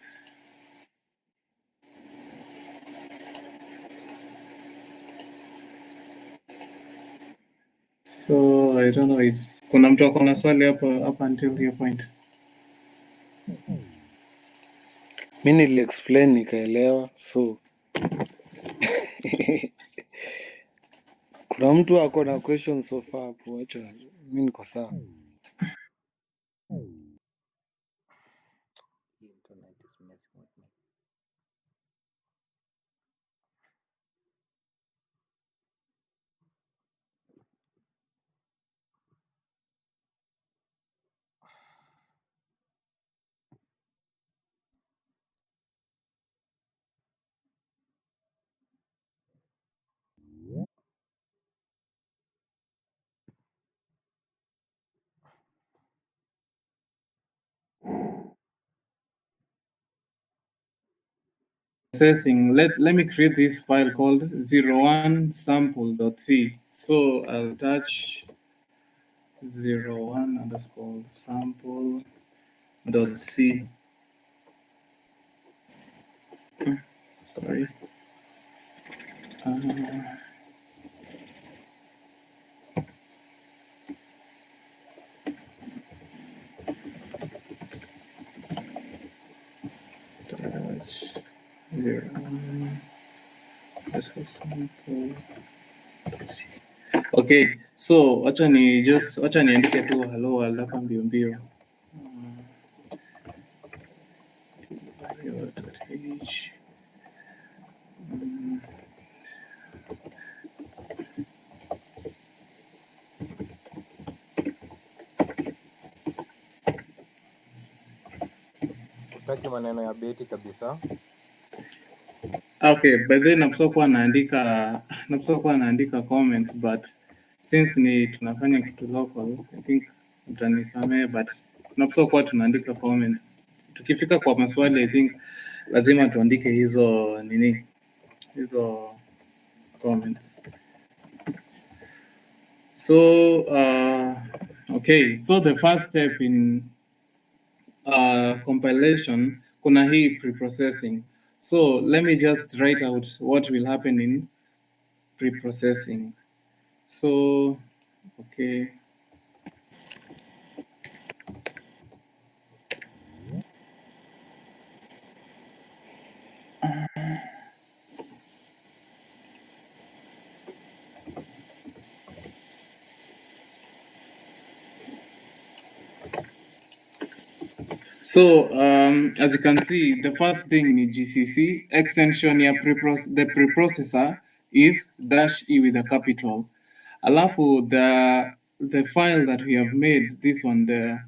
So I don't know if kuna mtu ako na swali hapo up until your point. Mi nili explain nikaelewa, so kuna mtu ako na question so far hapo? Acha mi niko sawa. Internet is messing with me. processing. Let me create this file called 01sample.c. So I'll touch 01_sample.c. Sorry. Touch 01_sample. Okay, so wacha niandike tu hello world hapa mbio mbio. H. Utaki maneno ya beti kabisa. Okay, by then napaswa kuwa naandika comments, but since ni tunafanya kitu local, I think mtanisamee, but napaswa kuwa tunaandika comments. Tukifika kwa maswali, I think lazima tuandike hizo comments. So okay, so the first step in compilation, kuna hii preprocessing. So let me just write out what will happen in preprocessing. So okay. So as you can see, the first thing in GCC extension ya the preprocessor is -e with a capital. Alafu the file that we have made, this one, the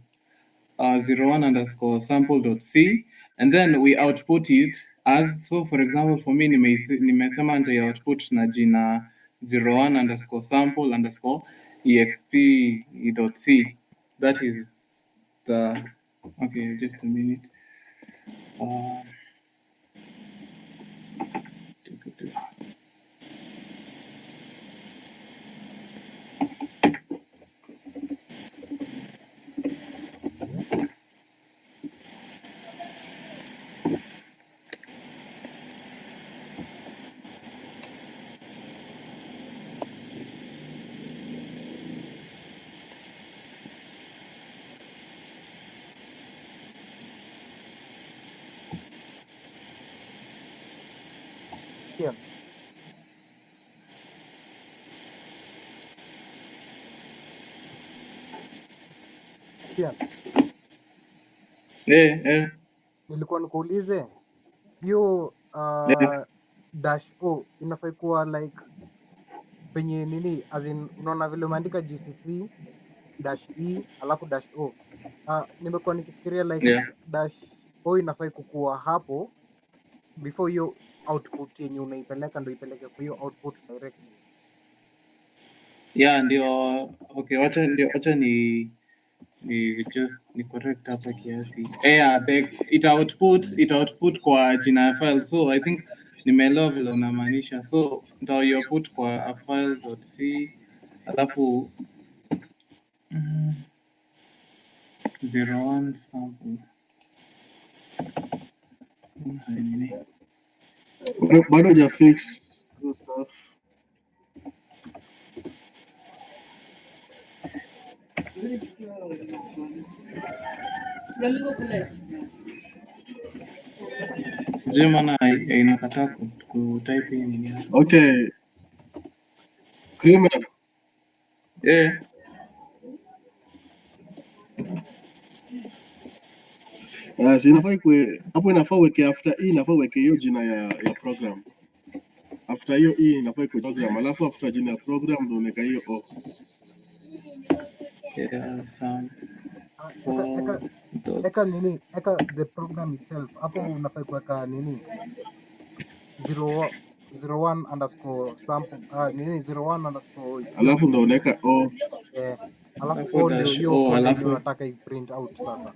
01_sample.c, and then we output it as, so for example, for me nimesema ndio output na jina 01_sample_exp.c. That is the, okay, just a minute. Yeah. Yeah. Nilikuwa nikuulize hiyo -o inafai kuwa like penye nini, as in unaona vile umeandika GCC -e alafu -o. Nimekuwa nikifikiria like -o inafai kukua hapo before hiyo output yenye unaipeleka ndo ipeleke kwa hiyo output directly. Yeah, ndio. Okay, wacha ni correct hapa kiasi. It output kwa jina ya file. So I think nimeelewa vile unamaanisha. So ndio you put kwa a file.c alafu 01 sample. Bado huja fix hiyo stuff. Sijui maana inakataa kutype hii nini. Okay. Creamer. So inafaa hapo, inafaa uweke after hii, inafaa uweke hiyo jina ya program. After hiyo hii inafaa iko program, alafu after jina ya program ndio unaweka hiyo o. Eka the program itself hapo unafai kuweka nini 01_sample nini 01_ alafu ndio unaweka o. Alafu o ndio hiyo code yenye unataka i print out sasa.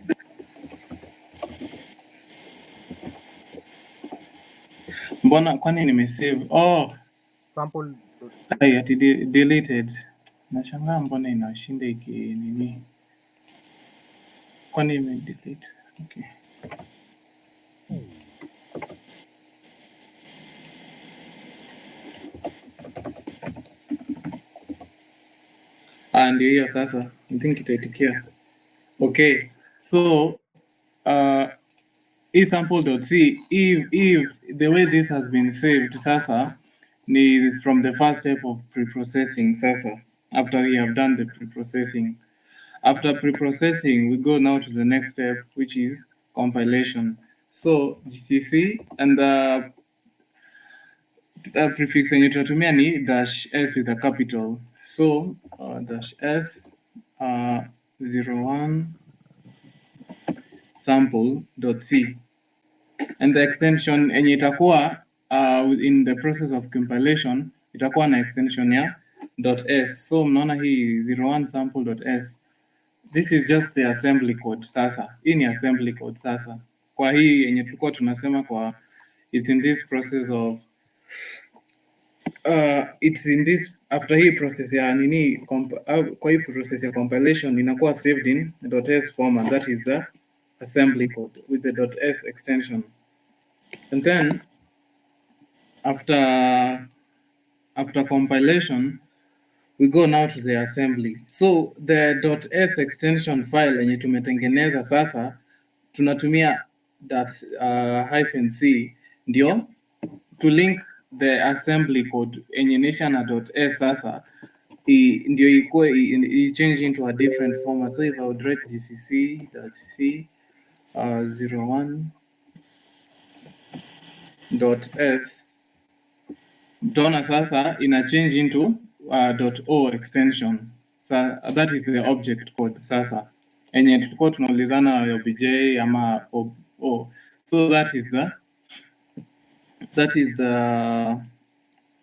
Mbona kwani nimesave? Oh, sample.c. ai ati deleted. Nashangaa mbona inashinda iki nini? Kwani delete? Okay. Ndio hiyo sasa. I think itaitikia. Okay. So sample.c, if the way this has been saved sasa ni from the first step of pre-processing sasa, after we have done the pre-processing. After pre-processing, we go now to the next step, which is compilation. So GCC and the prefix yenye tutatumia ni -s with a capital. So -s 01 sample.c, and the extension yenye itakuwa in the process of compilation itakuwa na extension ya .s. So mnaona hii 01 sample.s, this is just the assembly code. Sasa hii ni assembly code. Sasa kwa hii yenye tulikuwa tunasema kwa it's in this process of it's in this after hii process ya nini kwa hii process ya compilation inakuwa saved in .s format, that is the assembly code with the .s extension. And then after compilation we go now to the assembly. So the .s extension file yenye tumetengeneza sasa tunatumia -c ndio to link the assembly code yenye inaisha na .s sasa ndio i change into a different format. So if I would write gcc.c 01.s, dona sasa ina change into .o extension. So that is the object code sasa enye tulikuwa tunaulizana obj ama o. So that is the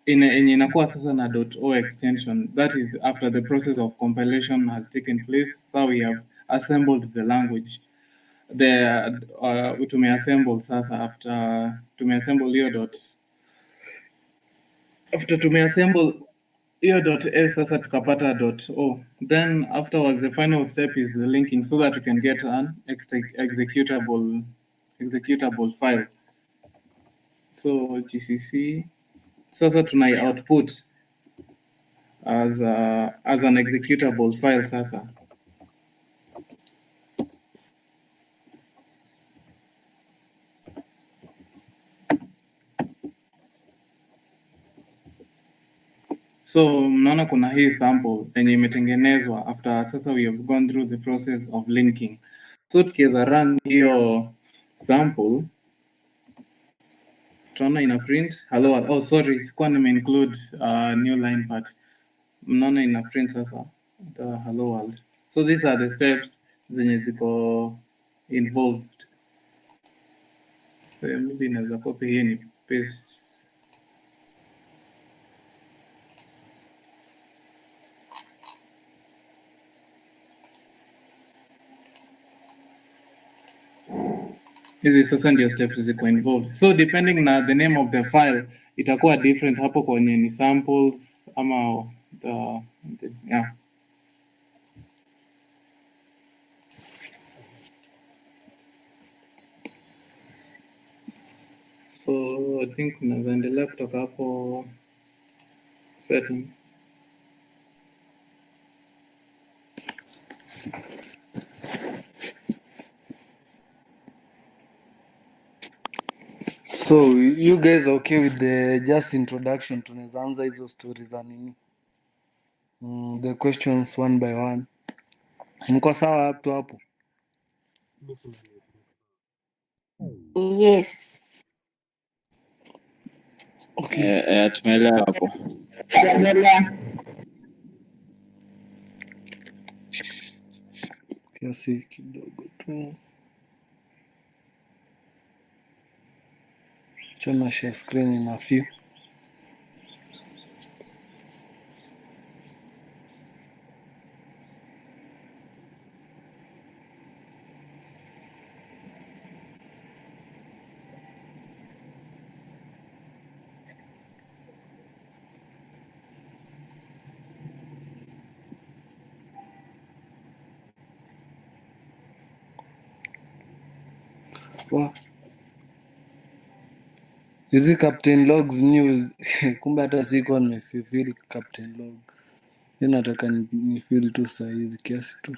enye inakuwa sasa na .o extension. That is after the process of compilation has taken place. So we have assembled the language. Tumeassemble sasa after tumeassemble hiyo .s sasa tukapata .o. Then afterwards the final step is the linking so that we can get an executable file. So gcc sasa tunai output as an executable file sasa. So mnaona kuna hii sample yenye imetengenezwa after sasa we have gone through the process of linking. So tukiweza run hiyo sample tunaona ina print hello. Oh sorry, sikuwa include new line part. Mnaona ina print sasa the hello world. So these are the steps zenye ziko involved. So maybe naweza copy hii ni paste. Hizi sasa ndio steps ziko involved. So depending na the name of the file itakuwa different hapo kwenye ni samples ama yeah. So I think unaweza endelea kutoka hapo settings. So you guys are okay with the just introduction? Tunaweza anza hizo stories za nini, the questions one by one. Mko sawa up to hapo? Yes. Okay. Tumeelewa hapo. Kiasi kidogo tu. Chana share screen in a few. Hizi captain logs news kumbe hata siko nimefeel captain log. Mimi nataka ni feel tu saa hizi kiasi tu.